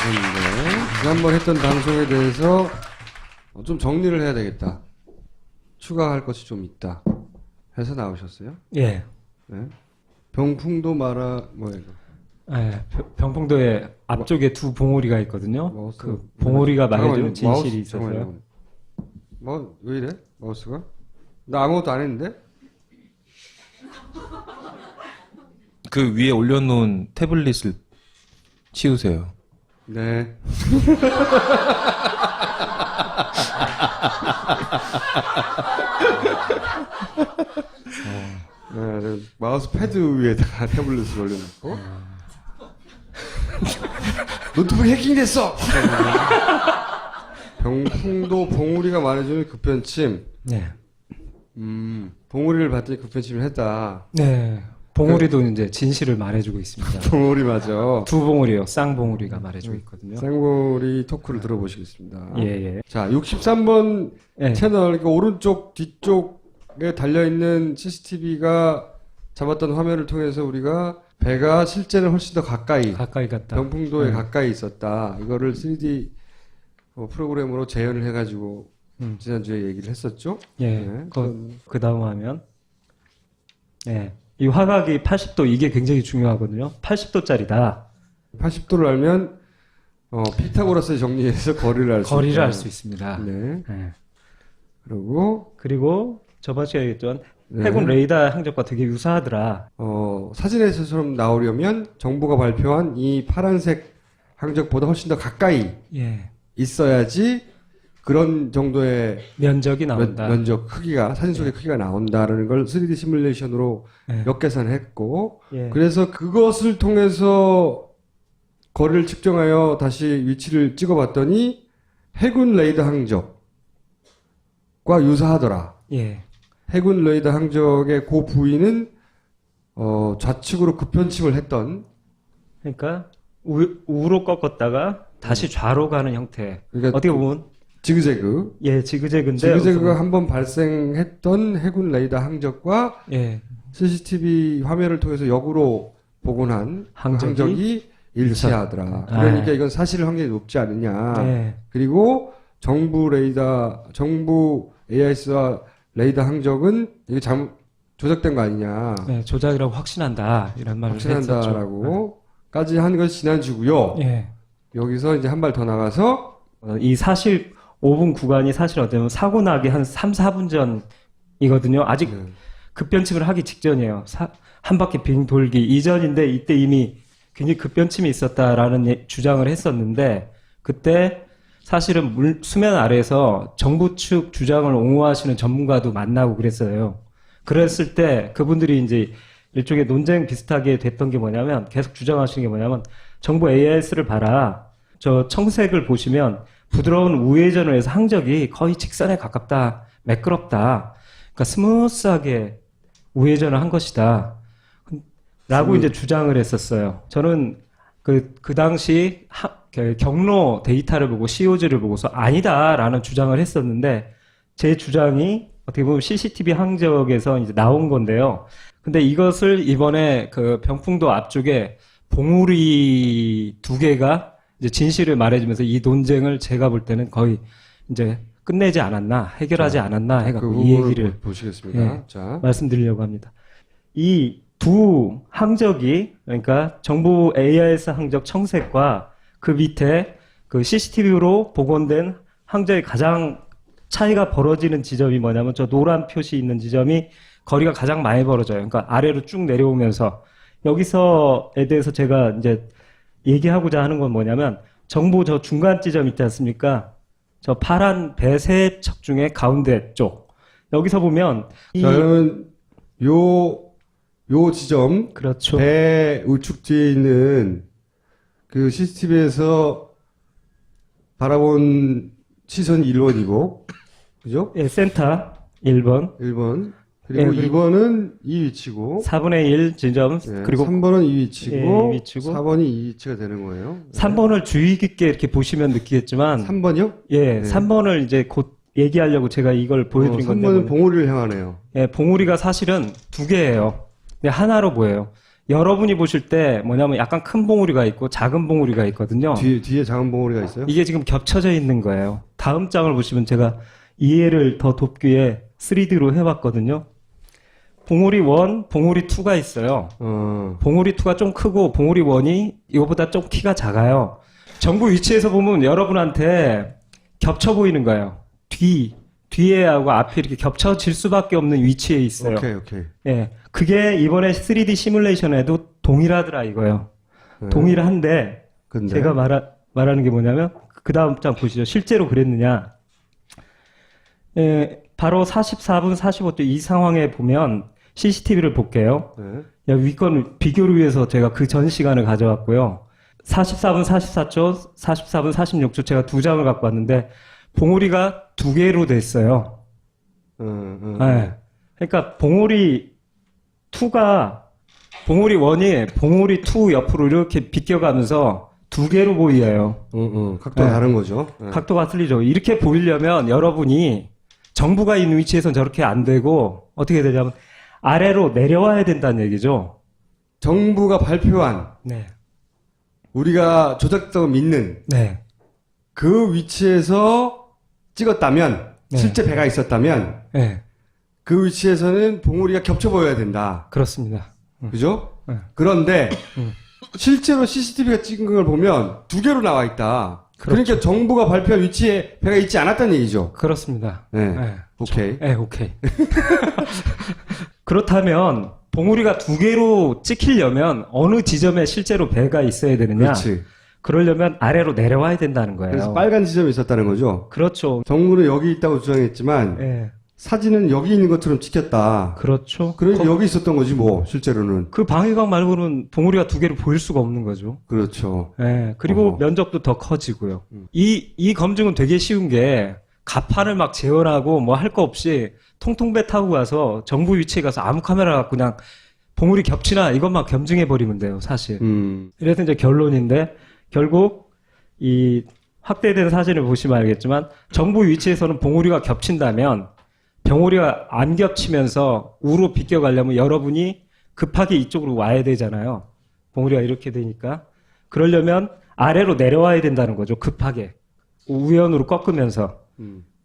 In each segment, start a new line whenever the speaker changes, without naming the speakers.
나오셨는데 지난번 했던 방송에 대해서 좀 정리를 해야 되겠다. 추가할 것이 좀 있다. 해서 나오셨어요?
예.
네. 병풍도 마라 뭐야 이거?
예, 병풍도에 앞쪽에 두 봉우리가 있거든요.
마우스,
그 봉우리가 말해주는
잠깐만요.
진실이
마우스,
있어서요.
잠깐만요. 왜 이래? 마우스가? 나 아무것도 안 했는데?
그 위에 올려놓은 태블릿을 치우세요.
네. 네, 마우스 패드 위에다가 태블릿을 올려놓고 노트북 해킹됐어! 병풍도 봉우리가 말해주는 급변침.
네.
봉우리를 봤더니 급변침을 했다.
네. 봉우리도 이제 진실을 말해주고 있습니다.
봉우리 맞아.
두 봉우리요. 쌍봉우리가 말해주고 있거든요.
쌍봉우리 토크를 들어보시겠습니다.
예, 예.
자, 63번
예.
채널, 그러니까 오른쪽 뒤쪽에 달려있는 CCTV가 잡았던 화면을 통해서 우리가 배가 실제는 훨씬 더 가까이
갔다.
병풍도에
네.
가까이 있었다. 이거를 3D 프로그램으로 재현을 해가지고 지난주에 얘기를 했었죠.
예.
네.
그 다음 화면. 예. 이 화각이 80도, 이게 굉장히 중요하거든요. 80도짜리다.
80도를 알면 피타고라스의 정리에서 거리를 알 수 있다.
거리를 알 수 있습니다.
네.
예.
그리고
저번 시간에 얘기했던
네.
해군 레이더 항적과 되게 유사하더라.
사진에서처럼 나오려면 정부가 발표한 이 파란색 항적보다 훨씬 더 가까이
예.
있어야지 그런 정도의
면적이 나온다.
면적 크기가 사진 속의 크기가 나온다라는 걸 3D 시뮬레이션으로
예.
역계산했고
예.
그래서 그것을 통해서 거리를 측정하여 다시 위치를 찍어봤더니 해군 레이더 항적과 유사하더라.
예.
해군 레이더 항적의 그 부위는 좌측으로 급변침을 했던
그러니까 우로 꺾었다가 다시 좌로 가는 형태.
그러니까
어떻게 보면
지그재그
예, 지그재그인데
지그재그가 한번 발생했던 해군 레이더 항적과
예.
CCTV 화면을 통해서 역으로 복원한 항적이 일치하더라.
아.
그러니까 이건 사실 확률이 높지 않느냐.
예.
그리고 정부 AIS와 레이더 항적은 이게 조작된 거 아니냐.
네, 조작이라고 확신한다. 이런 말을 했었죠.
확신한다라고까지 한 것이 지난주고요.
예.
여기서 이제 한 발 더 나가서
이 사실 5분 구간이 사실 어쩌면 사고 나기 한 3, 4분 전이거든요. 아직
네.
급변침을 하기 직전이에요. 한 바퀴 빙 돌기 이전인데 이때 이미 굉장히 급변침이 있었다라는 주장을 했었는데 그때 사실은 수면 아래에서 정부 측 주장을 옹호하시는 전문가도 만나고 그랬어요. 그랬을 때 그분들이 이제 일종의 논쟁 비슷하게 됐던 게 뭐냐면 계속 주장하시는 게 뭐냐면 정부 AIS를 봐라. 저 청색을 보시면 부드러운 우회전을 해서 항적이 거의 직선에 가깝다. 매끄럽다. 그러니까 스무스하게 우회전을 한 것이다. 라고 이제 주장을 했었어요. 저는 그 당시 경로 데이터를 보고 COG를 보고서 아니다라는 주장을 했었는데 제 주장이 어떻게 보면 CCTV 항적에서 이제 나온 건데요. 근데 이것을 이번에 그 병풍도 앞쪽에 봉우리 두 개가 이제 진실을 말해주면서 이 논쟁을 제가 볼 때는 거의 이제 끝내지 않았나, 해결하지 않았나 해갖고 이 얘기를
보시겠습니다.
예,
자,
말씀드리려고 합니다. 이 두 항적이 그러니까 정부 AIS 항적 청색과 그 밑에 그 CCTV로 복원된 항적의 가장 차이가 벌어지는 지점이 뭐냐면 저 노란 표시 있는 지점이 거리가 가장 많이 벌어져요. 그러니까 아래로 쭉 내려오면서 여기서에 대해서 제가 이제 얘기하고자 하는 건 뭐냐면 정부 저 중간 지점 있지 않습니까? 저 파란 배 세 척 중에 가운데 쪽. 여기서 보면
저는 요 지점
그렇죠.
배 우측 뒤에 있는 그 CCTV에서 바라본 시선이 1번이고, 그죠?
예, 센터 1번.
1번. 그리고
예, 그리고
2번은 이 위치고,
4분의 1 지점.
예,
그리고
3번은 이 위치고,
예, 이 위치고.
4번이 이 위치가 되는 거예요.
3번을 주의 깊게 이렇게 보시면 느끼겠지만
3번이요?
예,
네.
3번을 이제 곧 얘기하려고 제가 이걸 보여드린 건데
3번은 봉우리를 향하네요.
예, 봉우리가 사실은 두 개예요. 근데 하나로 보여요. 여러분이 보실 때 뭐냐면 약간 큰 봉우리가 있고 작은 봉우리가 있거든요.
뒤에 작은 봉우리가 있어요?
이게 지금 겹쳐져 있는 거예요. 다음 장을 보시면 제가 이해를 더 돕기 위해 3D로 해봤거든요. 봉우리 1, 봉우리 2가 있어요. 봉우리 2가 좀 크고 봉우리 1이 이거보다 좀 키가 작아요. 정부 위치에서 보면 여러분한테 겹쳐 보이는 거예요. 뒤에하고 앞에 이렇게 겹쳐질 수밖에 없는 위치에 있어요.
오케이.
예. 그게 이번에 3D 시뮬레이션에도 동일하더라 이거예요.
네.
동일한데
근데
제가 말하는 게 뭐냐면 그 다음 장 보시죠. 실제로 그랬느냐. 예, 바로 44분 45초 이 상황에 보면 CCTV를 볼게요.
네.
위권 비교를 위해서 제가 그 전 시간을 가져왔고요. 44분 44초, 44분 46초 제가 두 장을 갖고 왔는데 봉우리가 두 개로 됐어요. 네. 그러니까 봉우리 2가 봉우리 1이 봉우리 2 옆으로 이렇게 비껴가면서 두 개로 보여요.
각도가
네.
다른 거죠. 네.
각도가 틀리죠. 이렇게 보이려면 여러분이 정부가 있는 위치에서는 저렇게 안 되고 어떻게 되냐면 아래로 내려와야 된다는 얘기죠.
정부가 발표한
네.
우리가 조작됐다고 믿는
네.
그 위치에서 찍었다면
네.
실제 배가 있었다면
네.
그 위치에서는 봉우리가 겹쳐 보여야 된다.
그렇습니다.
그죠?
네.
그런데 실제로 CCTV가 찍은 걸 보면 두 개로 나와 있다.
그렇죠.
그러니까 정부가 발표한 위치에 배가 있지 않았다는 얘기죠.
그렇습니다.
네.
네.
오케이.
네, 오케이. 그렇다면 봉우리가 두 개로 찍히려면 어느 지점에 실제로 배가 있어야 되느냐?
그렇지.
그러려면 아래로 내려와야 된다는 거예요.
그래서 빨간 지점이 있었다는 거죠.
그렇죠.
정부는 여기 있다고 주장했지만
네.
사진은 여기 있는 것처럼 찍혔다.
그렇죠.
그러니까 여기 있었던 거지 뭐 실제로는.
그 방위각 말고는 봉우리가 두 개로 보일 수가 없는 거죠.
그렇죠.
네, 그리고
어허.
면적도 더 커지고요. 이 검증은 되게 쉬운 게 가판을 막 재현하고 뭐 할 거 없이 통통배 타고 가서 정부 위치에 가서 아무 카메라 갖고 그냥 봉우리 겹치나 이것만 검증해 버리면 돼요, 사실. 이래서 이제 결론인데 결국 이 확대된 사진을 보시면 알겠지만 정부 위치에서는 봉우리가 겹친다면 병우리가 안 겹치면서 우로 비껴가려면 여러분이 급하게 이쪽으로 와야 되잖아요. 봉우리가 이렇게 되니까. 그러려면 아래로 내려와야 된다는 거죠. 급하게. 우연으로 꺾으면서.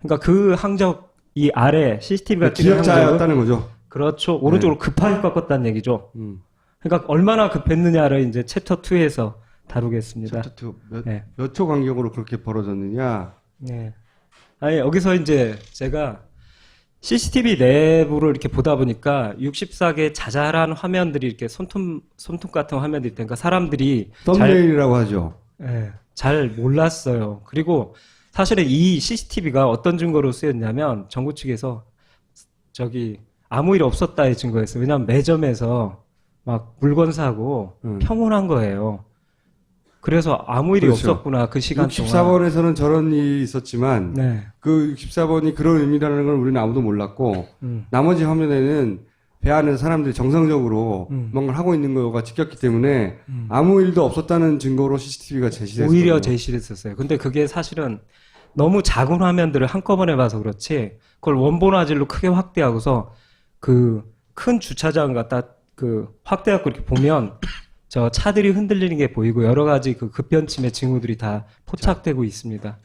그러니까 그 항적, 이 아래 CCTV가 찍은 항적은
기억자였다는 거죠.
그렇죠. 오른쪽으로 급하게 꺾었다는 얘기죠. 그러니까 얼마나 급했느냐를 이제 챕터 2에서 다루겠습니다.
챕터 2
네.
몇 초 간격으로 그렇게 벌어졌느냐.
네. 아니, 여기서 이제 제가 CCTV 내부를 이렇게 보다 보니까 64개 자잘한 화면들이 이렇게 손톱 같은 화면들이 있다니까 사람들이
썸네일이라고 하죠.
잘 몰랐어요. 그리고 사실은 이 CCTV가 어떤 증거로 쓰였냐면 정부 측에서 아무 일 없었다의 증거였어요. 왜냐하면 매점에서 막 물건 사고 평온한 거예요. 그래서 아무 일이
그렇죠.
없었구나 그 시간 동안.
64번에서는 저런 일이 있었지만
네.
그 64번이 그런 의미라는 걸 우리는 아무도 몰랐고 나머지 화면에는 배 안에서 사람들이 정상적으로 뭔가를 하고 있는 거가 찍혔기 때문에 아무 일도 없었다는 증거로 CCTV가 제시됐어요.
오히려 제시됐었어요. 근데 그게 사실은 너무 작은 화면들을 한꺼번에 봐서 그렇지 그걸 원본 화질로 크게 확대하고서 그 큰 주차장 갖다 확대하고 이렇게 보면 저 차들이 흔들리는 게 보이고 여러 가지 그 급변침의 징후들이 다 포착되고 있습니다.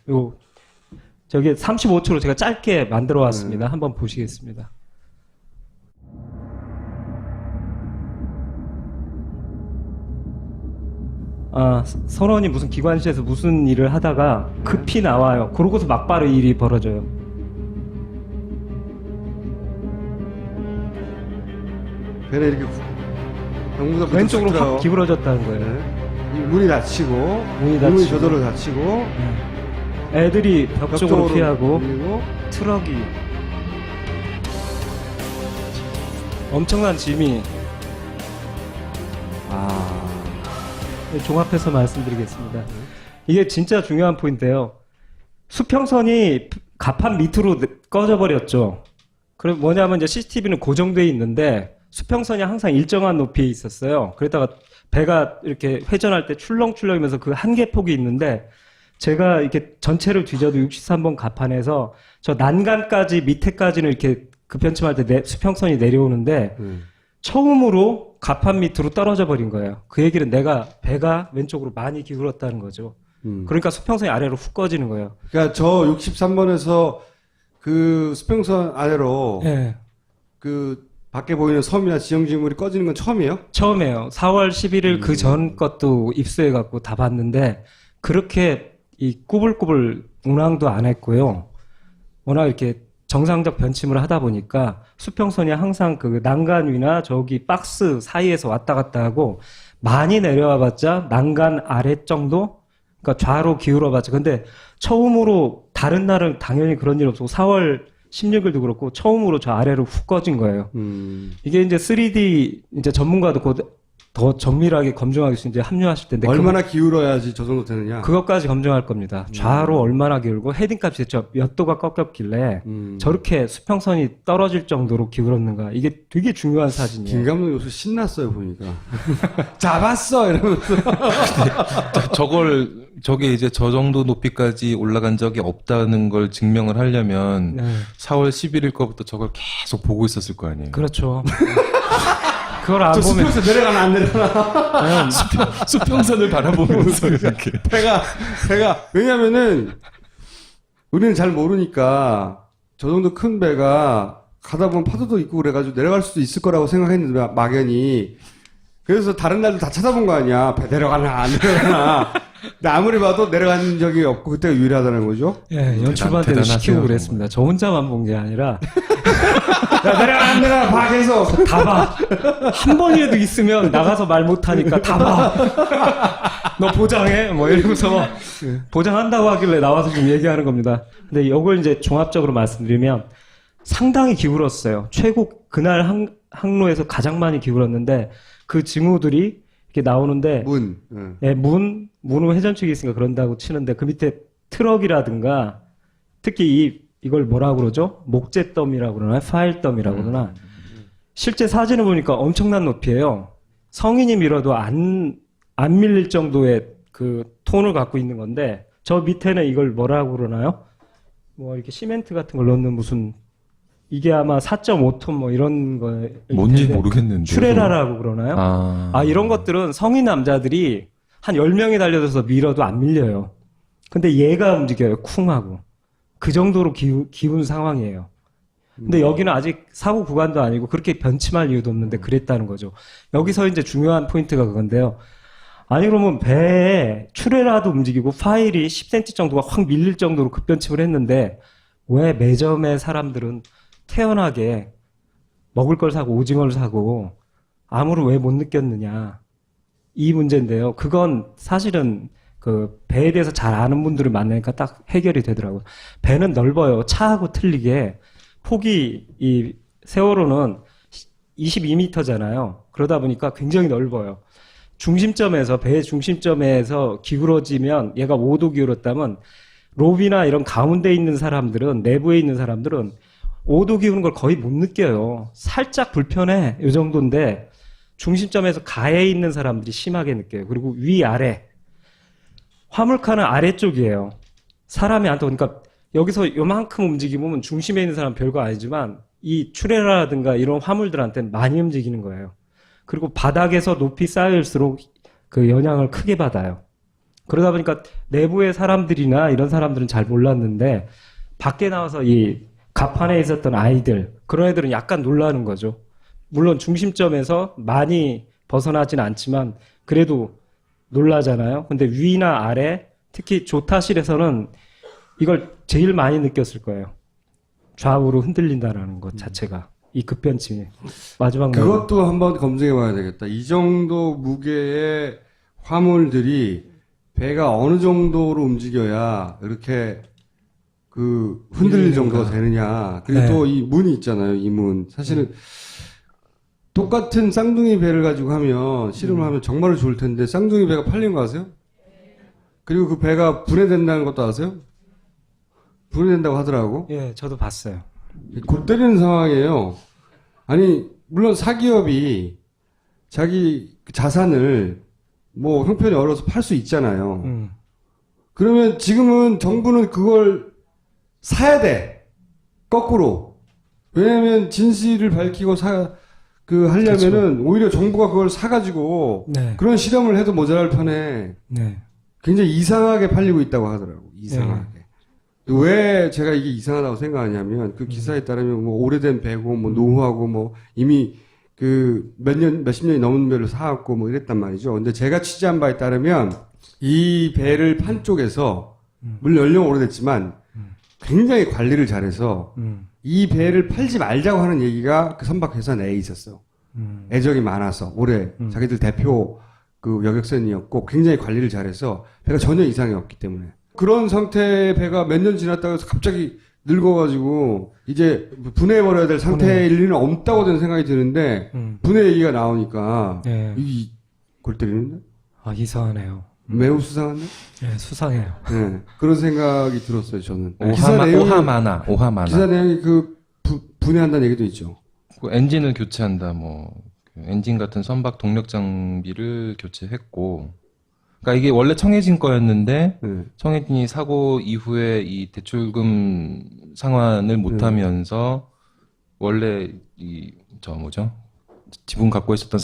저기 35초로 제가 짧게 만들어 왔습니다. 한번 보시겠습니다. 선원이 무슨 기관실에서 무슨 일을 하다가 급히 나와요. 그러고서 막바로 일이 벌어져요.
배는 이렇게 정부가
왼쪽으로 확 기울어졌다는 거예요.
문이 닫히고 문이 저절로 닫히고
애들이 벽 쪽으로 피하고
그리고
트럭이 엄청난 짐이 종합해서 말씀드리겠습니다. 이게 진짜 중요한 포인트예요. 수평선이 가판 밑으로 꺼져버렸죠. 그럼 뭐냐면 이제 CCTV는 고정되어 있는데 수평선이 항상 일정한 높이에 있었어요. 그러다가 배가 이렇게 회전할 때 출렁출렁이면서 그 한계폭이 있는데 제가 이렇게 전체를 뒤져도 63번 가판에서 저 난간까지 밑에까지는 이렇게 급변침할 때 수평선이 내려오는데 처음으로 갑판 밑으로 떨어져 버린 거예요. 그 얘기는 배가 왼쪽으로 많이 기울었다는 거죠. 그러니까 수평선이 아래로 훅 꺼지는 거예요.
그러니까 저 63번에서 그 수평선 아래로
예.
그 밖에 보이는 섬이나 지형지물이 꺼지는 건 처음이에요?
처음이에요. 4월 11일 그 전 것도 입수해갖고 다 봤는데, 그렇게 이 꾸불꾸불 운항도 안 했고요. 워낙 이렇게 정상적 변침을 하다 보니까 수평선이 항상 그 난간 위나 저기 박스 사이에서 왔다 갔다 하고, 많이 내려와 봤자 난간 아래 정도? 그러니까 좌로 기울어 봤자. 근데 처음으로 다른 날은 당연히 그런 일 없고 4월 16일도 그렇고 처음으로 저 아래로 훅 꺼진 거예요. 이게 이제 3D 이제 전문가도 곧 더 정밀하게 검증하기 위해서 이제 합류하실 텐데
얼마나 기울어야지 저 정도 되느냐?
그것까지 검증할 겁니다. 좌로 얼마나 기울고 헤딩값이 몇 도가 꺾였길래 저렇게 수평선이 떨어질 정도로 기울었는가. 이게 되게 중요한 사진이에요.
김 감독 요새 신났어요 보니까. 잡았어 이러면서.
저게 이제 저 정도 높이까지 올라간 적이 없다는 걸 증명을 하려면
네.
4월 11일 거부터 저걸 계속 보고 있었을 거 아니에요.
그렇죠. 그걸 안
저
보면
수평선 내려가나 안 내려가나.
수평선을 바라보면서 이렇게.
배가 왜냐면은 우리는 잘 모르니까 저 정도 큰 배가 가다 보면 파도도 있고 그래가지고 내려갈 수도 있을 거라고 생각했는데 막연히. 그래서 다른 날도 다 찾아본 거 아니야. 배 내려가나 안 내려가나. 근데 아무리 봐도 내려간 적이 없고 그때가 유일하다는 거죠.
예, 연출반 때는
대단하세요,
시키고 그랬습니다. 저 혼자만 본 게 아니라
야, 내려가 안 내려가 봐 계속.
다 봐. 한 번이라도 있으면 나가서 말 못하니까 다 봐. 너 보장해? 뭐 이러면서 막 보장한다고 하길래 나와서 좀 얘기하는 겁니다. 근데 이걸 이제 종합적으로 말씀드리면 상당히 기울었어요. 최고 그날 항로에서 가장 많이 기울었는데 그 징후들이 이렇게 나오는데
문. 응.
예, 문은 회전축이 있으니까 그런다고 치는데 그 밑에 트럭이라든가 특히 이걸 뭐라고 그러죠? 목재덤이라고 그러나 파일덤이라고 그러나 실제 사진을 보니까 엄청난 높이에요. 성인이 밀어도 안 밀릴 정도의 그 톤을 갖고 있는 건데 저 밑에는 이걸 뭐라고 그러나요? 뭐 이렇게 시멘트 같은 걸 넣는 무슨 이게 아마 4.5톤 뭐 이런 거
뭔지 모르겠는데.
추레라라고 그러나요? 이런 것들은 성인 남자들이 한 10명이 달려들어서 밀어도 안 밀려요. 근데 얘가 움직여요. 쿵 하고. 그 정도로 기운 상황이에요. 근데 여기는 아직 사고 구간도 아니고 그렇게 변침할 이유도 없는데 그랬다는 거죠. 여기서 이제 중요한 포인트가 그건데요. 아니 그러면 배에 추레라도 움직이고 파일이 10cm 정도가 확 밀릴 정도로 급변침을 했는데 왜 매점의 사람들은 태연하게 먹을 걸 사고 오징어를 사고 아무를 왜 못 느꼈느냐 이 문제인데요. 그건 사실은 그 배에 대해서 잘 아는 분들을 만나니까 딱 해결이 되더라고요. 배는 넓어요. 차하고 틀리게 폭이 이 세월호는 22m잖아요. 그러다 보니까 굉장히 넓어요. 중심점에서 배의 중심점에서 기울어지면 얘가 5도 기울었다면 로비나 이런 가운데 있는 사람들은 내부에 있는 사람들은 5도 기우는 걸 거의 못 느껴요. 살짝 불편해. 이 정도인데 중심점에서 가에 있는 사람들이 심하게 느껴요. 그리고 위아래. 화물칸은 아래쪽이에요. 사람이 안 타고. 그러니까 여기서 요만큼 움직이면 중심에 있는 사람은 별거 아니지만 이 추레라라든가 이런 화물들한테는 많이 움직이는 거예요. 그리고 바닥에서 높이 쌓일수록 그 영향을 크게 받아요. 그러다 보니까 내부의 사람들이나 이런 사람들은 잘 몰랐는데 밖에 나와서 이 갑판에 있었던 아이들, 그런 애들은 약간 놀라는 거죠. 물론 중심점에서 많이 벗어나진 않지만 그래도 놀라잖아요. 근데 위나 아래, 특히 조타실에서는 이걸 제일 많이 느꼈을 거예요. 좌우로 흔들린다라는 것 자체가. 이 급변침이. 마지막
그것도 한번 검증해 봐야 되겠다. 이 정도 무게의 화물들이 배가 어느 정도로 움직여야 이렇게 그 흔들릴 정도가 되느냐. 그리고
네.
또 이 문이 있잖아요. 이 문. 사실은 똑같은 쌍둥이 배를 가지고 하면 씨름을 하면 정말로 좋을 텐데 쌍둥이 배가 팔린 거 아세요? 그리고 그 배가 분해된다는 것도 아세요? 분해된다고 하더라고.
예, 저도 봤어요.
골 때리는 상황이에요. 아니 물론 사기업이 자기 자산을 뭐 형편이 어려서 팔 수 있잖아요. 그러면 지금은 정부는 그걸 사야 돼. 거꾸로. 왜냐면 진실을 밝히고 그 하려면은 오히려 정부가 그걸 사가지고
네.
그런 실험을 해도 모자랄 판에
네.
굉장히 이상하게 팔리고 있다고 하더라고. 이상하게. 왜 제가 이게 이상하다고 생각하냐면 그 기사에 따르면 뭐 오래된 배고 뭐 노후하고 뭐 이미 그 몇십 년이 넘은 배를 사왔고 뭐 이랬단 말이죠. 근데 제가 취재한 바에 따르면 이 배를 판 쪽에서 물론 연령 오래됐지만 굉장히 관리를 잘해서 이 배를 팔지 말자고 하는 얘기가 그 선박회사 내에 있었어요. 애정이 많아서 올해 자기들 대표 그 여객선이었고 굉장히 관리를 잘해서 배가 전혀 이상이 없기 때문에 그런 상태의 배가 몇 년 지났다가 갑자기 늙어가지고 이제 분해해버려야 될 상태일 리는 없다고 저는 생각이 드는데 분해 얘기가 나오니까
네.
이 골 때리는데
아, 이상하네요.
매우 수상한데?
네, 수상해요.
네, 그런 생각이 들었어요 저는.
오하마나.
기사 내용이 그 분해한다는 얘기도 있죠.
그 엔진을 교체한다, 뭐, 그 엔진 같은 선박 동력 장비를 교체했고, 그러니까 이게 원래 청해진 거였는데,
네.
청해진이 사고 이후에 이 대출금 상환을 못하면서, 원래 지분 갖고 있었던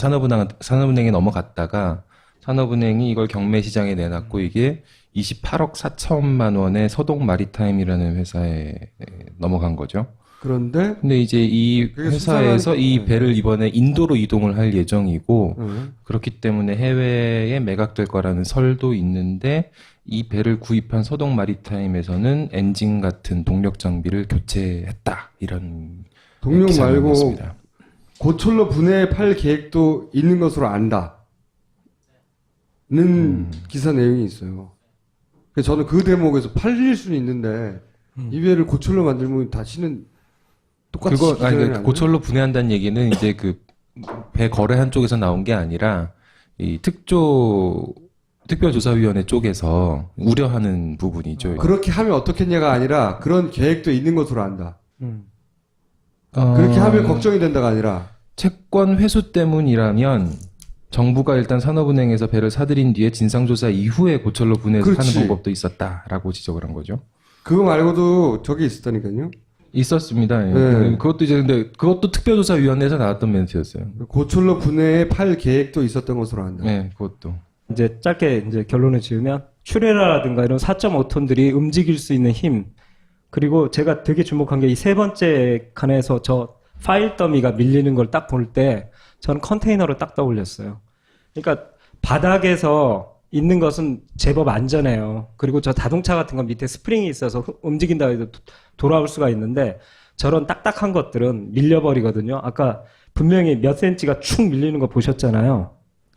산업은행에 넘어갔다가, 산업은행이 이걸 경매시장에 내놨고, 이게 28억 4천만 원의 서동 마리타임이라는 회사에 넘어간 거죠.
그런데
근데 이제 이
그게
회사에서
수상한-
이 배를 이번에 인도로 이동을 할 예정이고
네.
그렇기 때문에 해외에 매각될 거라는 설도 있는데 이 배를 구입한 서동 마리타임에서는 엔진 같은 동력 장비를 교체했다 이런
동력
기사가
말고
나왔습니다.
고철로 분해 팔 계획도 있는 것으로 안다. 는 기사 내용이 있어요. 그래서 저는 그 대목에서 팔릴 수는 있는데 이 배를 고철로 만들면 다시는 똑같이
그러니까 고철로 분해한다는 얘기는 이제 그 배 거래한 쪽에서 나온 게 아니라 이 특별조사위원회 쪽에서 우려하는 부분이죠.
그렇게 하면 어떻겠냐가 아니라 그런 계획도 있는 것으로 안다.
어,
그렇게 하면 걱정이 된다가 아니라
채권 회수 때문이라면 정부가 일단 산업은행에서 배를 사들인 뒤에 진상조사 이후에 고철로 분해해서
그렇지.
하는 방법도 있었다라고 지적을 한 거죠.
그거 말고도 저게 있었다니까요.
있었습니다. 예.
네.
그것도 이제 근데 그것도 특별조사위원회에서 나왔던 멘트였어요.
고철로 분해에 팔 계획도 있었던 것으로 안다.
네, 그것도.
이제 짧게 이제 결론을 지으면 추레라라든가 이런 4.5톤들이 움직일 수 있는 힘, 그리고 제가 되게 주목한 게 이 세 번째 칸에서 저 파일 더미가 밀리는 걸 딱 볼 때 저는 컨테이너를 딱 떠올렸어요. 그러니까 바닥에서 있는 것은 제법 안전해요. 그리고 저 자동차 같은 건 밑에 스프링이 있어서 움직인다 해도 돌아올 수가 있는데 저런 딱딱한 것들은 밀려버리거든요. 아까 분명히 몇 센치가 축 밀리는 거 보셨잖아요.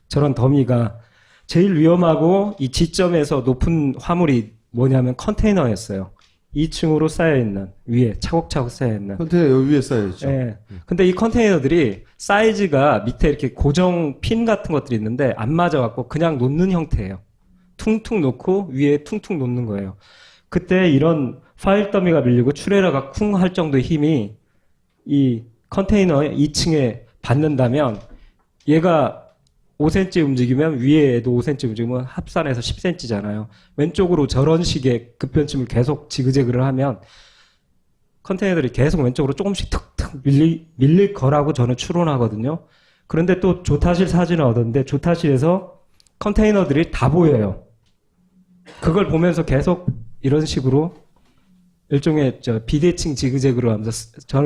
저런 더미가 제일 위험하고 이 지점에서 높은 화물이 뭐냐면 컨테이너였어요. 2층으로 쌓여있는, 위에 차곡차곡 쌓여있는.
컨테이너 요 위에 쌓여있죠.
예. 근데 이 컨테이너들이 사이즈가 밑에 이렇게 고정 핀 같은 것들이 있는데 안 맞아갖고 그냥 놓는 형태예요. 퉁퉁 놓고 위에 퉁퉁 놓는 거예요. 그때 이런 파일 더미가 밀리고 추레라가 쿵 할 정도의 힘이 이 컨테이너 2층에 받는다면 얘가 5cm 움직이면 위에도 5cm 움직이면 합산해서 10cm잖아요. 왼쪽으로 저런 식의 급변침을 계속 지그재그를 하면 컨테이너들이 계속 왼쪽으로 조금씩 툭툭 밀릴 거라고 저는 추론하거든요. 그런데 또 조타실 사진을 얻었는데 조타실에서 컨테이너들이 다 보여요. 그걸 보면서 계속 이런 식으로 일종의 비대칭 지그재그로 하면서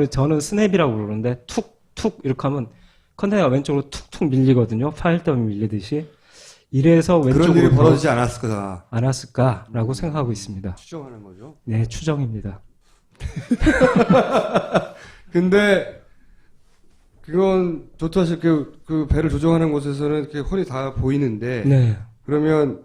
저는 스냅이라고 부르는데 툭툭 이렇게 하면 컨테이너가 왼쪽으로 툭툭 밀리거든요. 파일 더미 밀리듯이. 이래서
그런
왼쪽으로
일이 벌어지지 않았을 거다.
않았을까라고 생각하고 있습니다.
추정하는 거죠.
네, 추정입니다.
근데 그건 조타실 그 배를 조정하는 곳에서는 이렇게 훤히 다 보이는데
네,
그러면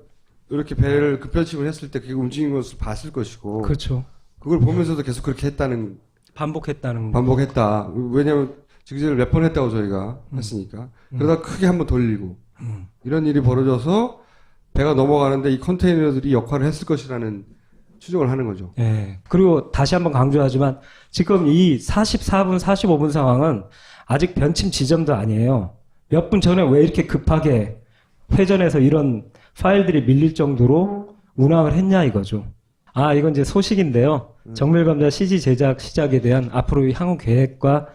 이렇게 배를 급변침을 했을 때 그게 움직인 것을 봤을 것이고
그렇죠.
그걸 보면서도 계속 그렇게 했다는
반복했다는 거.
반복했다. 왜냐하면 지그재그를 몇 번 했다고 저희가 했으니까 그러다 크게 한번 돌리고 이런 일이 벌어져서 배가 넘어가는데 이 컨테이너들이 역할을 했을 것이라는 추정을 하는 거죠.
네. 그리고 다시 한번 강조하지만 지금 이 44분, 45분 상황은 아직 변침 지점도 아니에요. 몇 분 전에 왜 이렇게 급하게 회전해서 이런 파일들이 밀릴 정도로 운항을 했냐 이거죠. 아, 이건 이제 소식인데요. 정밀감자 CG 제작 시작에 대한 앞으로의 향후 계획과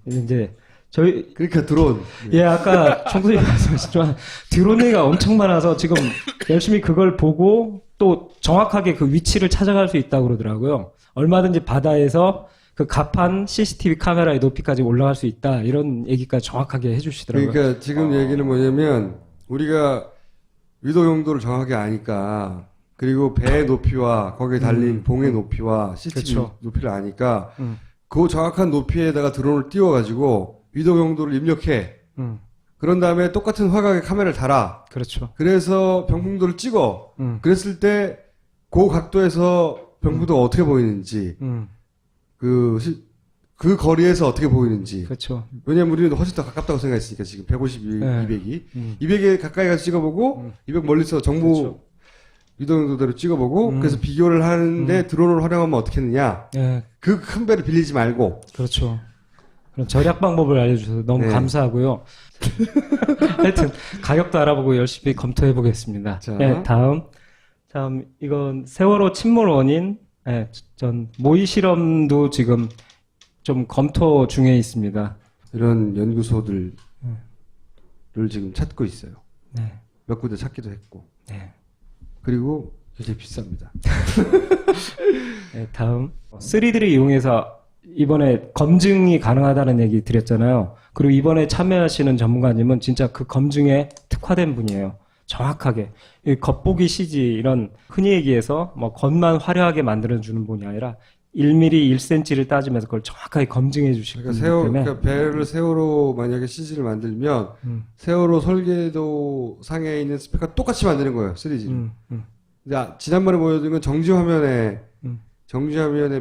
이제 저희
그러니까 드론.
예, 아까 총수님 말씀하셨지만 드론 얘기가 엄청 많아서 지금 열심히 그걸 보고 또 정확하게 그 위치를 찾아갈 수 있다고 그러더라고요. 얼마든지 바다에서 그 갑판 CCTV 카메라의 높이까지 올라갈 수 있다. 이런 얘기까지 정확하게 해주시더라고요.
그러니까 지금 얘기는 뭐냐면 우리가 위도 용도를 정확하게 아니까 그리고 배의 높이와 거기에 달린 봉의 높이와 CCTV
그쵸.
높이를 아니까 그 정확한 높이에다가 드론을 띄워가지고 위도 용도를 입력해. 그런 다음에 똑같은 화각의 카메라를 달아.
그렇죠.
그래서 병풍도를 찍어. 그랬을 때 그 각도에서 병풍도가 어떻게 보이는지 그 거리에서 어떻게 보이는지.
그렇죠.
왜냐면 우리는 훨씬 더 가깝다고 생각했으니까 지금 150,
네.
200이. 200에 가까이 가서 찍어보고 200 멀리서 정보
그렇죠.
위도용도대로 찍어보고 그래서 비교를 하는데 드론을 활용하면 어떻게 했느냐.
예,
그 큰 배를 빌리지 말고.
그렇죠. 그럼 절약 방법을 알려주셔서 너무
네.
감사하고요. 하여튼 가격도 알아보고 열심히 검토해 보겠습니다.
자.
네, 다음 이건 세월호 침몰 원인 전 모의 실험도 지금 좀 검토 중에 있습니다.
이런 연구소들을 지금 찾고 있어요.
네,
몇 군데 찾기도 했고.
네.
그리고 굉장히 비쌉니다.
네, 다음 3D를 이용해서 이번에 검증이 가능하다는 얘기 드렸잖아요. 그리고 이번에 참여하시는 전문가님은 진짜 그 검증에 특화된 분이에요. 정확하게 이 겉보기 CG 이런 흔히 얘기해서 뭐 겉만 화려하게 만들어주는 분이 아니라 1mm, 1cm를 따지면서 그걸 정확하게 검증해 주실 분이기 때문에
그러니까 배를 세월호 만약에 CG를 만들면 세월호 설계도 상에 있는 스펙과 똑같이 만드는 거예요. 3D를. 근데 지난번에 보여드린 건 정지 화면의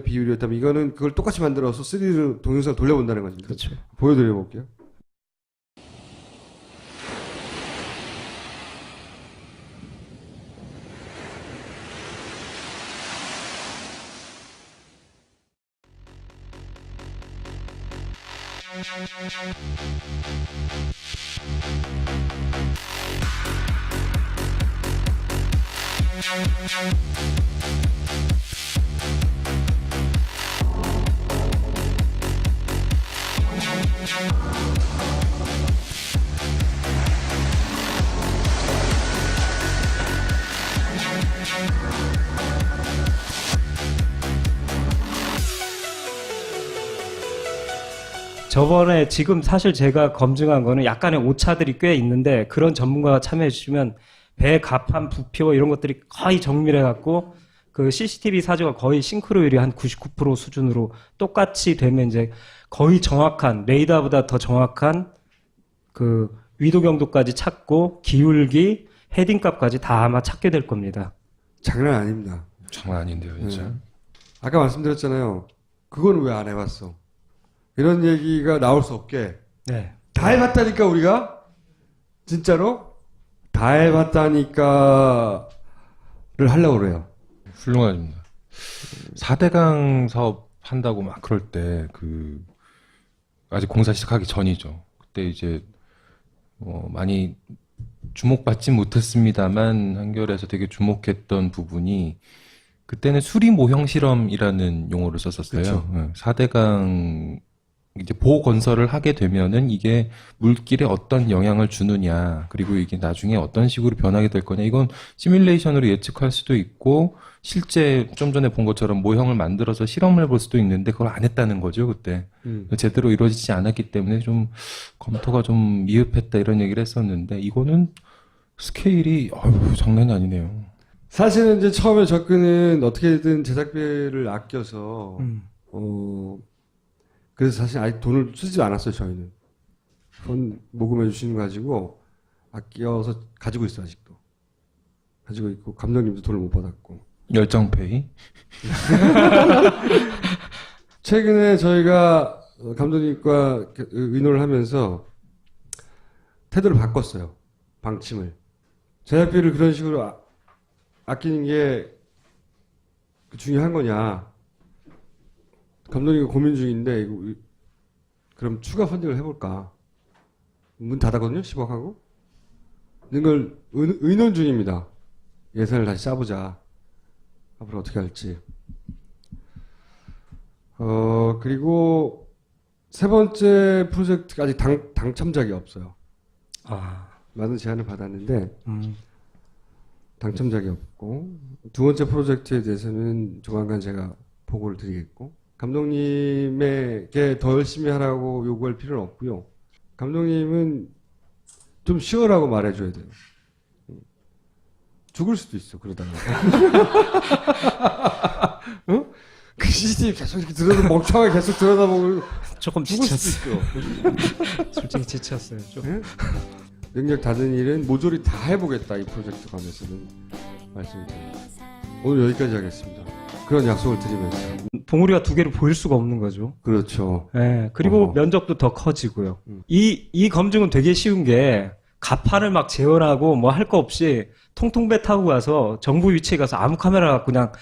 비율이었다면 이거는 그걸 똑같이 만들어서 3D로 동영상을 돌려본다는 거죠.
그렇죠.
보여드려 볼게요.
저번에 지금 사실 제가 검증한 거는 약간의 오차들이 꽤 있는데 그런 전문가가 참여해 주시면 배 갑판 부표 이런 것들이 거의 정밀해 갖고 그 CCTV 사진과 거의 싱크로율이 한 99% 수준으로 똑같이 되면 이제 거의 정확한 레이더보다 더 정확한 그 위도 경도까지 찾고 기울기 헤딩 값까지 다 아마 찾게 될 겁니다.
장난 아닙니다.
장난 아닌데요, 진짜.
네. 아까 말씀드렸잖아요. 그건 왜 안 해봤어? 이런 얘기가 나올 수 없게
네.
다 해봤다니까 우리가 진짜로 다 해봤다니까를 하려고 그래요.
훌륭합니다. 4대강 사업 한다고 막 그럴 때, 아직 공사 시작하기 전이죠. 그때 이제, 많이 주목받지 못했습니다만, 한겨레에서 되게 주목했던 부분이, 그때는 수리 모형 실험이라는 용어를 썼었어요.
그쵸.
4대강, 이제 보건설을 하게 되면은 이게 물길에 어떤 영향을 주느냐, 그리고 이게 나중에 어떤 식으로 변하게 될 거냐, 이건 시뮬레이션으로 예측할 수도 있고, 실제 좀 전에 본 것처럼 모형을 만들어서 실험을 해볼 수도 있는데, 그걸 안 했다는 거죠, 그때. 제대로 이루어지지 않았기 때문에 좀 검토가 좀 미흡했다 이런 얘기를 했었는데, 이거는 스케일이, 장난이 아니네요.
사실은 이제 처음에 접근은 어떻게든 제작비를 아껴서 그래서 사실 아직 돈을 쓰지도 않았어요. 저희는 돈 모금해 주시는 거 가지고 아껴서 가지고 있어. 아직도 가지고 있고 감독님도 돈을 못 받았고.
열정페이?
최근에 저희가 감독님과 의논을 하면서 태도를 바꿨어요. 방침을. 제작비를 그런 식으로 아끼는 게 중요한 거냐. 감독님이 고민 중인데, 이거, 그럼 추가 펀딩을 해볼까. 문 닫았거든요, 10억하고. 이런 걸 의논 중입니다. 예산을 다시 짜보자. 앞으로 어떻게 할지. 그리고 세 번째 프로젝트가 아직 당첨작이 없어요.
아,
많은 제안을 받았는데 당첨작이 없고, 두 번째 프로젝트에 대해서는 조만간 제가 보고를 드리겠고, 감독님에게 더 열심히 하라고 요구할 필요는 없고요. 감독님은 좀 쉬어라고 말해줘야 돼요. 죽을 수도 있어, 그러다가. 어? 그 CCTV 계속 이렇게 멍청하게 계속 들여다보고
조금
죽을
지쳤어요.
수도 있어.
솔직히 지쳤어요. 좀.
네? 능력 다른 일은 모조리 다 해보겠다, 이 프로젝트 관해서는 말씀을 드립니다. 오늘 여기까지 하겠습니다. 그런 약속을 드리면서.
봉우리가 두 개를 보일 수가 없는 거죠.
그렇죠.
예, 그리고
어허.
면적도 더 커지고요. 이 검증은 되게 쉬운 게 가판을 막 재현하고 뭐 할 거 없이 통통배 타고 가서 정부 위치에 가서 아무 카메라 갖고 그냥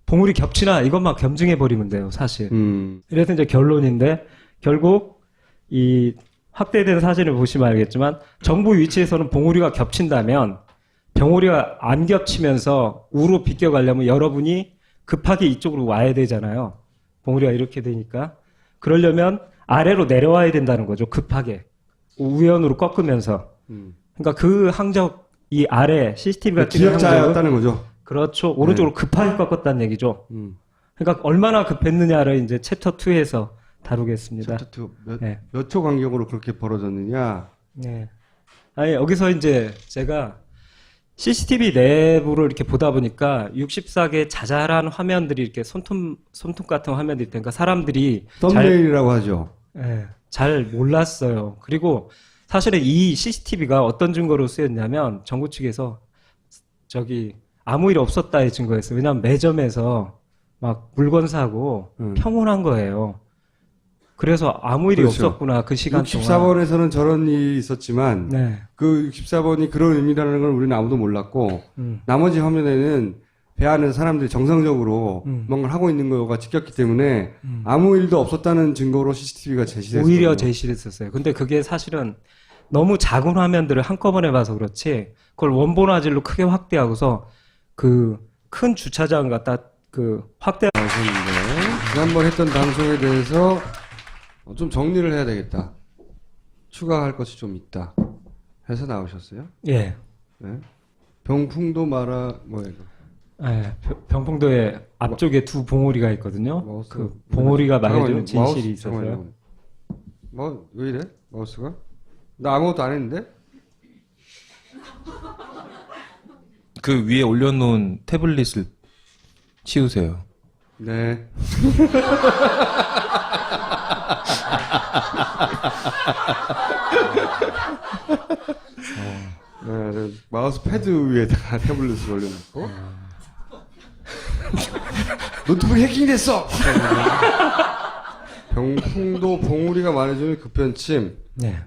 봉우리 겹치나 이것만 검증해 버리면 돼요, 사실. 이래서 이제 결론인데 결국 이 확대된 사진을 보시면 알겠지만 정부 위치에서는 봉우리가 겹친다면 병우리가 안 겹치면서 우로 비껴가려면 여러분이 급하게 이쪽으로 와야 되잖아요. 봉우리가 이렇게 되니까. 그러려면 아래로 내려와야 된다는 거죠. 급하게. 우연으로 꺾으면서. 그러니까 그 항적, 이 아래 CCTV가 찍은 항적은
기억자였다는 거죠.
그렇죠. 오른쪽으로 급하게 꺾었다는 얘기죠. 그러니까 얼마나 급했느냐를 이제 챕터 2에서 다루겠습니다.
챕터 2
네.
몇 초 간격으로 그렇게 벌어졌느냐.
네. 아니, 여기서 이제 제가 CCTV 내부를 이렇게 보다 보니까 64개 자잘한 화면들이 이렇게 손톱 같은 화면들이 있다니까 사람들이
썸네일이라고 하죠.
잘 몰랐어요. 그리고 사실은 이 CCTV가 어떤 증거로 쓰였냐면 정부 측에서 저기 아무 일 없었다의 증거였어요. 왜냐하면 매점에서 막 물건 사고 평온한 거예요. 그래서 아무 일이
그렇죠.
없었구나 그 시간 동안.
64번에서는 저런 일이 있었지만
네.
그 64번이 그런 의미라는 걸 우리는 아무도 몰랐고 나머지 화면에는 배 안에 사람들이 정상적으로 뭔가를 하고 있는 거가 찍혔기 때문에 아무 일도 없었다는 증거로 CCTV가 제시됐어요.
오히려 제시를 했었어요. 근데 그게 사실은 너무 작은 화면들을 한꺼번에 봐서 그렇지 그걸 원본 화질로 크게 확대하고서 그 큰 주차장 갖다 그 확대
나오셨는데 지난번 했던 방송에 대해서 좀 정리를 해야 되겠다. 추가할 것이 좀 있다. 해서 나오셨어요?
예.
네. 병풍도 마라 뭐예요?
예, 병풍도에 앞쪽에 두 봉우리가 있거든요.
마우스.
그 봉우리가 말해주는
잠깐만요.
진실이
마우스,
있어서요.
잠깐만요. 왜 이래? 마우스가? 나 아무것도 안 했는데?
그 위에 올려놓은 태블릿을 치우세요.
네. 네, 마우스 패드 위에다가 태블릿을 올려놓고 노트북이 해킹됐어! 병풍도 봉우리가 말해주는 급변침.
네.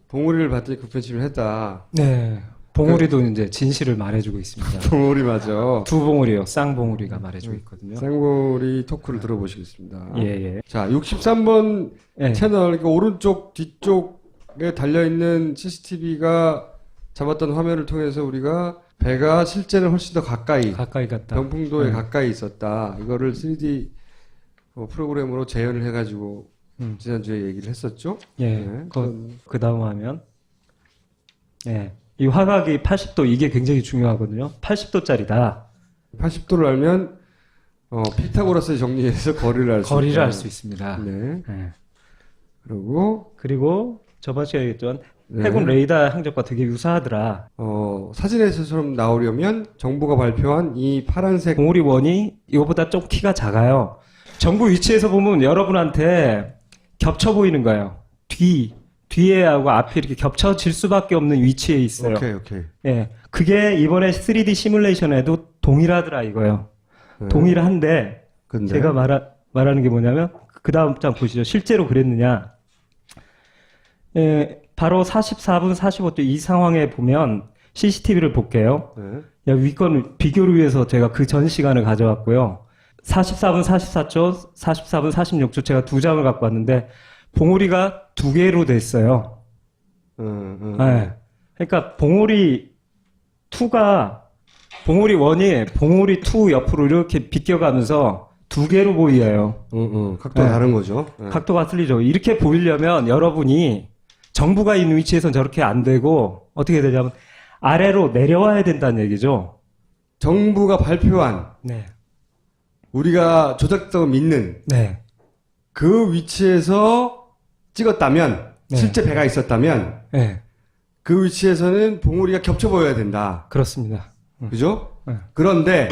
봉우리를 봤더니 급변침을 했다.
네. 봉우리도 이제 진실을 말해주고 있습니다.
봉우리 맞아.
두 봉우리요. 쌍봉우리가 말해주고 있거든요.
쌍봉우리 토크를 들어보시겠습니다.
예, 예.
자, 63번
예.
채널, 그러니까 오른쪽, 뒤쪽에 달려있는 CCTV가 잡았던 화면을 통해서 우리가 배가 실제는 훨씬 더 가까이,
가까이 갔다.
병풍도에
네.
가까이 있었다. 이거를 3D 프로그램으로 재현을 해가지고 지난주에 얘기를 했었죠.
예.
네,
그 다음 화면. 예. 이 화각이 80도, 이게 굉장히 중요하거든요. 80도짜리다.
80도를 알면, 피타고라스의 정리에서 거리를 알 수 있다.
거리를 알 수 있습니다.
네.
예.
그리고,
저번 시간에 얘기했던
네.
해군 레이더 항적과 되게 유사하더라.
사진에서처럼 나오려면 정부가 발표한 이 파란색
봉우리 원이 이거보다 좀 키가 작아요. 정부 위치에서 보면 여러분한테 겹쳐 보이는 거예요. 뒤에하고 앞이 이렇게 겹쳐질 수밖에 없는 위치에 있어요.
오케이.
예. 그게 이번에 3D 시뮬레이션에도 동일하더라 이거예요.
네.
동일한데,
근데
제가 말하는 게 뭐냐면, 그 다음 장 보시죠. 실제로 그랬느냐. 예, 바로 44분 45초 이 상황에 보면 CCTV를 볼게요.
네.
위건 비교를 위해서 제가 그 전 시간을 가져왔고요. 44분 44초, 44분 46초 제가 두 장을 갖고 왔는데 봉우리가 두 개로 됐어요. 네. 그러니까 봉우리 2가 봉우리 1이 봉우리 2 옆으로 이렇게 비껴가면서 두 개로 보여요.
각도가
네.
다른 거죠. 네.
각도가 틀리죠. 이렇게 보이려면 여러분이 정부가 있는 위치에서는 저렇게 안 되고 어떻게 되냐면 아래로 내려와야 된다는 얘기죠.
정부가 발표한
네.
우리가 조작됐다고 믿는
네.
그 위치에서 찍었다면
네.
실제 배가 있었다면
네.
그 위치에서는 봉우리가 겹쳐 보여야 된다.
그렇습니다.
그죠?
네.
그런데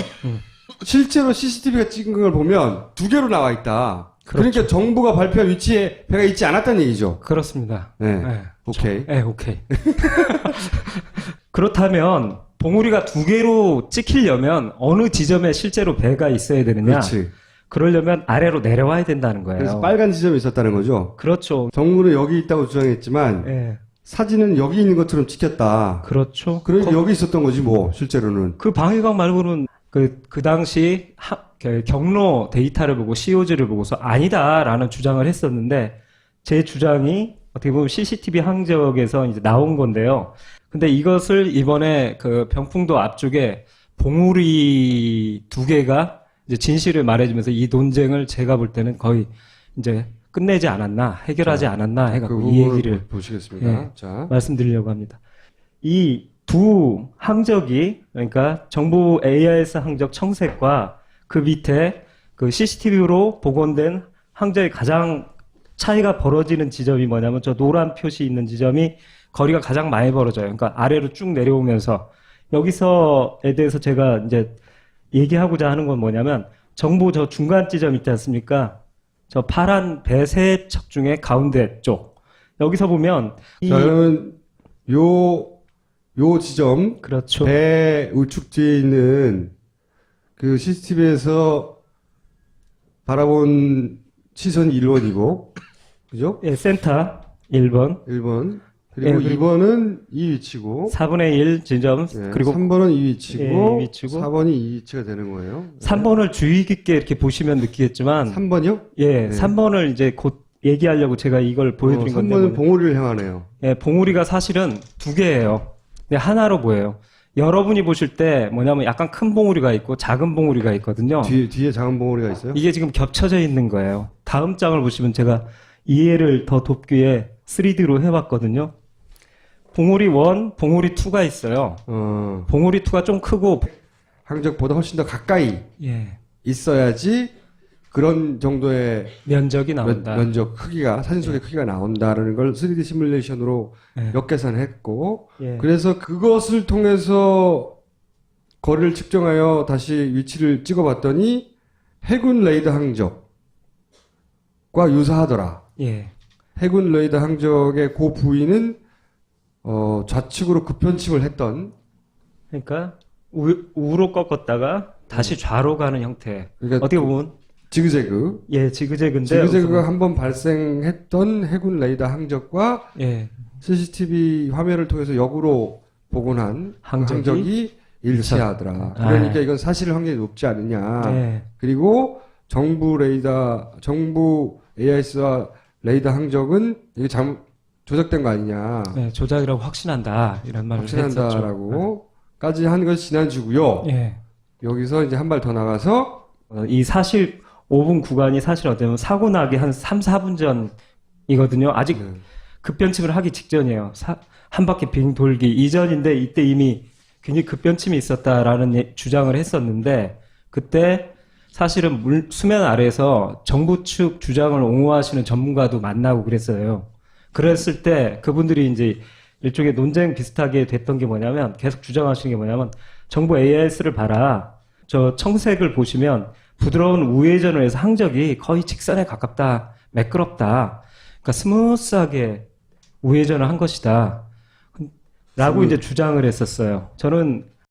실제로 CCTV가 찍은 걸 보면 두 개로 나와 있다.
그렇죠.
그러니까 정부가 발표한 위치에 배가 있지 않았다는 얘기죠.
그렇습니다.
네.
네.
오케이.
네, 오케이. 그렇다면 봉우리가 두 개로 찍히려면 어느 지점에 실제로 배가 있어야 되느냐?
그렇지.
그러려면 아래로 내려와야 된다는 거예요.
그래서 빨간 지점이 있었다는 거죠.
그렇죠.
정부는 여기 있다고 주장했지만
네.
사진은 여기 있는 것처럼 찍혔다.
그렇죠.
그러니까 여기 있었던 거지 뭐 실제로는.
그 방위각 말고는 그 당시 경로 데이터를 보고 COG를 보고서 아니다라는 주장을 했었는데 제 주장이 어떻게 보면 CCTV 항적에서 이제 나온 건데요. 근데 이것을 이번에 그 병풍도 앞쪽에 봉우리 두 개가 이제 진실을 말해주면서 이 논쟁을 제가 볼 때는 거의 이제 끝내지 않았나, 해결하지 않았나 해갖고
그
이
부분을
얘기를
보시겠습니다.
예.
자,
말씀드리려고 합니다. 이 두 항적이 그러니까 정부 AIS 항적 청색과 그 밑에 그 CCTV로 복원된 항적의 가장 차이가 벌어지는 지점이 뭐냐면 저 노란 표시 있는 지점이 거리가 가장 많이 벌어져요. 그러니까 아래로 쭉 내려오면서 여기서에 대해서 제가 이제 얘기하고자 하는 건 뭐냐면 정부 저 중간 지점 있지 않습니까? 저 파란 배 세 척 중에 가운데 쪽. 여기서 보면
자, 그러면 요 지점
그렇죠.
배 우측 뒤에 있는 그 CCTV에서 바라본 시선이 1번이고, 그죠?
예, 센터 1번,
1번. 그리고
예, 그리고
2번은 이 위치고,
4분의 1 지점,
예,
그리고
3번은 이 위치고,
예, 이 위치고.
4번이 이 위치가 되는 거예요.
3번을 주의 깊게 이렇게 보시면 느끼겠지만,
3번이요?
예, 3번을 이제 곧 얘기하려고 제가 이걸 보여드린 건데,
3번은 봉우리를 향하네요.
예, 봉우리가 사실은 두 개예요. 근데 하나로 보여요. 여러분이 보실 때 뭐냐면 약간 큰 봉우리가 있고 작은 봉우리가 있거든요.
뒤에 작은 봉우리가 있어요?
이게 지금 겹쳐져 있는 거예요. 다음 장을 보시면 제가 이해를 더 돕기 위해 3D로 해봤거든요. 봉우리 1, 봉우리 2가 있어요. 봉우리 2가 좀 크고,
항적보다 훨씬 더 가까이
예,
있어야지 그런 정도의
면적이 나온다.
면적 크기가 사진 속의 크기가 나온다라는 걸 3D 시뮬레이션으로
예.
역계산했고
예.
그래서 그것을 통해서 거리를 측정하여 다시 위치를 찍어봤더니 해군 레이더 항적과 유사하더라.
예.
해군 레이더 항적의 그 부위는 좌측으로 급편침을 했던
그러니까 우로 꺾었다가 다시 좌로 가는 형태.
그러니까
어떻게 보면
지그재그
예, 지그재그인데
지그재그가 한번 발생했던 해군 레이더 항적과
예.
CCTV 화면을 통해서 역으로 복원한 항적이 일치하더라.
아.
그러니까 이건 사실 확률이 높지 않느냐.
예.
그리고 정부 AIS와 레이더 항적은 이게 조작된 거 아니냐.
예, 조작이라고 확신한다. 이런 말을 했었죠.
확신한다라고까지 한 것이 지난주고요.
예.
여기서 이제 한 발 더 나가서
이 사실 5분 구간이 사실 어때면 사고 나기 한 3, 4분 전이거든요. 아직 급변침을 하기 직전이에요. 한 바퀴 빙 돌기 이전인데 이때 이미 굉장히 급변침이 있었다라는 주장을 했었는데 그때 사실은 수면 아래에서 정부 측 주장을 옹호하시는 전문가도 만나고 그랬어요. 그랬을 때 그분들이 이제 일종의 논쟁 비슷하게 됐던 게 뭐냐면 계속 주장하시는 게 뭐냐면 정부 AIS를 봐라. 저 청색을 보시면 부드러운 우회전을 해서 항적이 거의 직선에 가깝다. 매끄럽다. 그러니까 스무스하게 우회전을 한 것이다. 라고 이제 주장을 했었어요. 저는